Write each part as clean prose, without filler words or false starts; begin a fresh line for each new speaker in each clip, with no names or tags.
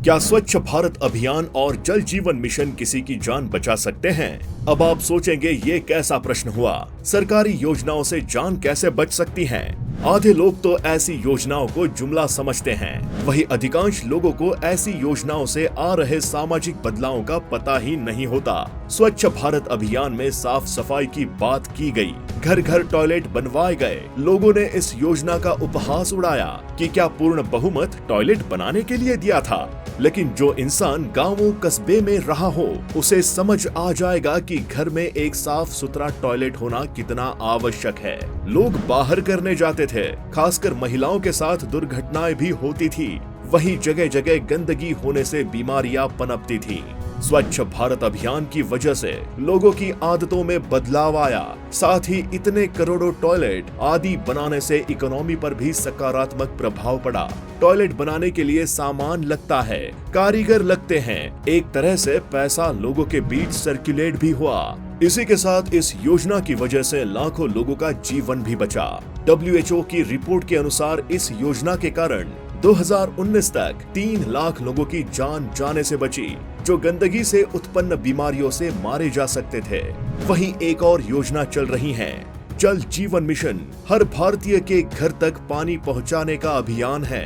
क्या स्वच्छ भारत अभियान और जल जीवन मिशन किसी की जान बचा सकते हैं? अब आप सोचेंगे ये कैसा प्रश्न हुआ, सरकारी योजनाओं से जान कैसे बच सकती है? आधे लोग तो ऐसी योजनाओं को जुमला समझते हैं, वही अधिकांश लोगों को ऐसी योजनाओं से आ रहे सामाजिक बदलावों का पता ही नहीं होता। स्वच्छ भारत अभियान में साफ सफाई की बात की गई, घर घर टॉयलेट बनवाए गए, लोगों ने इस योजना का उपहास उड़ाया कि क्या पूर्ण बहुमत टॉयलेट बनाने के लिए दिया था। लेकिन जो इंसान गांवों कस्बे में रहा हो उसे समझ आ जाएगा कि घर में एक साफ सुथरा टॉयलेट होना कितना आवश्यक है। लोग बाहर करने जाते थे, खासकर महिलाओं के साथ दुर्घटनाएं भी होती थी। वहीं जगह जगह गंदगी होने से बीमारियां पनपती थी। स्वच्छ भारत अभियान की वजह से लोगों की आदतों में बदलाव आया, साथ ही इतने करोड़ों टॉयलेट आदि बनाने से इकोनॉमी पर भी सकारात्मक प्रभाव पड़ा। टॉयलेट बनाने के लिए सामान लगता है, कारीगर लगते हैं, एक तरह से पैसा लोगों के बीच सर्कुलेट भी हुआ। इसी के साथ इस योजना की वजह से लाखों लोगों का जीवन भी बचा। WHO की रिपोर्ट के अनुसार इस योजना के कारण 2019 तक 3 लाख लोगों की जान जाने से बची, जो गंदगी से उत्पन्न बीमारियों से मारे जा सकते थे। वहीं एक और योजना चल रही है, जल जीवन मिशन, हर भारतीय के घर तक पानी पहुंचाने का अभियान है।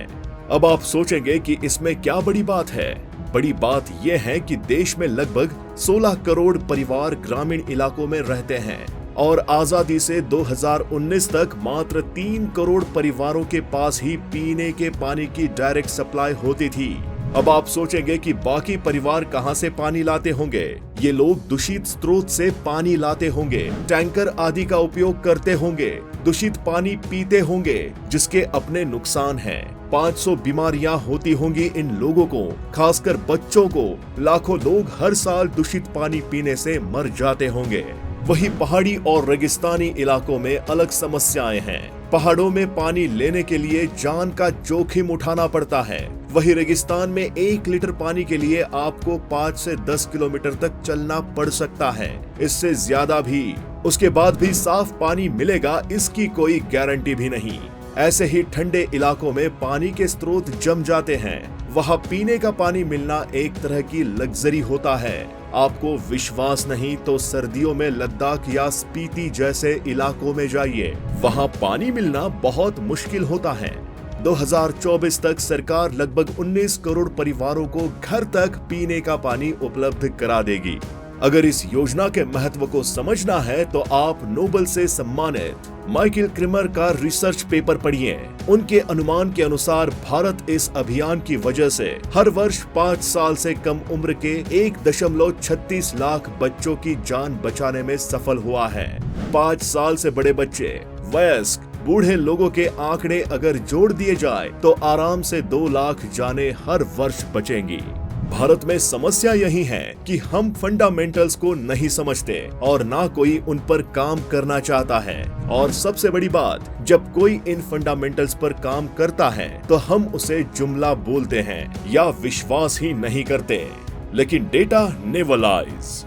अब आप सोचेंगे कि इसमें क्या बड़ी बात है? बड़ी बात यह है कि देश में लगभग 16 करोड़ परिवार ग्रामीण इलाकों में रहते हैं और आजादी से 2019 तक मात्र 3 करोड़ परिवारों के पास ही पीने के पानी की डायरेक्ट सप्लाई होती थी। अब आप सोचेंगे कि बाकी परिवार कहां से पानी लाते होंगे? ये लोग दूषित स्रोत से पानी लाते होंगे, टैंकर आदि का उपयोग करते होंगे, दूषित पानी पीते होंगे, जिसके अपने नुकसान हैं। 500 बीमारियां होती होंगी इन लोगों को, खासकर बच्चों को। लाखों लोग हर साल दूषित पानी पीने से मर जाते होंगे। वही पहाड़ी और रेगिस्तानी इलाकों में अलग समस्याएं हैं। पहाड़ों में पानी लेने के लिए जान का जोखिम उठाना पड़ता है, वही रेगिस्तान में 1 लीटर पानी के लिए आपको 5 से 10 किलोमीटर तक चलना पड़ सकता है, इससे ज्यादा भी। उसके बाद भी साफ पानी मिलेगा इसकी कोई गारंटी भी नहीं। ऐसे ही ठंडे इलाकों में पानी के स्रोत जम जाते हैं, वहाँ पीने का पानी मिलना एक तरह की लग्जरी होता है। आपको विश्वास नहीं तो सर्दियों में लद्दाख या स्पीति जैसे इलाकों में जाइए, वहाँ पानी मिलना बहुत मुश्किल होता है। 2024 तक सरकार लगभग 19 करोड़ परिवारों को घर तक पीने का पानी उपलब्ध करा देगी। अगर इस योजना के महत्व को समझना है तो आप नोबेल से सम्मानित माइकल क्रिमर का रिसर्च पेपर पढ़िए। उनके अनुमान के अनुसार भारत इस अभियान की वजह से हर वर्ष 5 साल से कम उम्र के 1.36 लाख बच्चों की जान बचाने में सफल हुआ है। 5 साल से बड़े बच्चे, वयस्क, बूढ़े लोगों के आंकड़े अगर जोड़ दिए जाए तो आराम से 2 लाख जानें हर वर्ष बचेंगी। भारत में समस्या यही है कि हम फंडामेंटल्स को नहीं समझते और ना कोई उन पर काम करना चाहता है। और सबसे बड़ी बात, जब कोई इन फंडामेंटल्स पर काम करता है तो हम उसे जुमला बोलते हैं या विश्वास ही नहीं करते। लेकिन डेटा नेवर लाइज।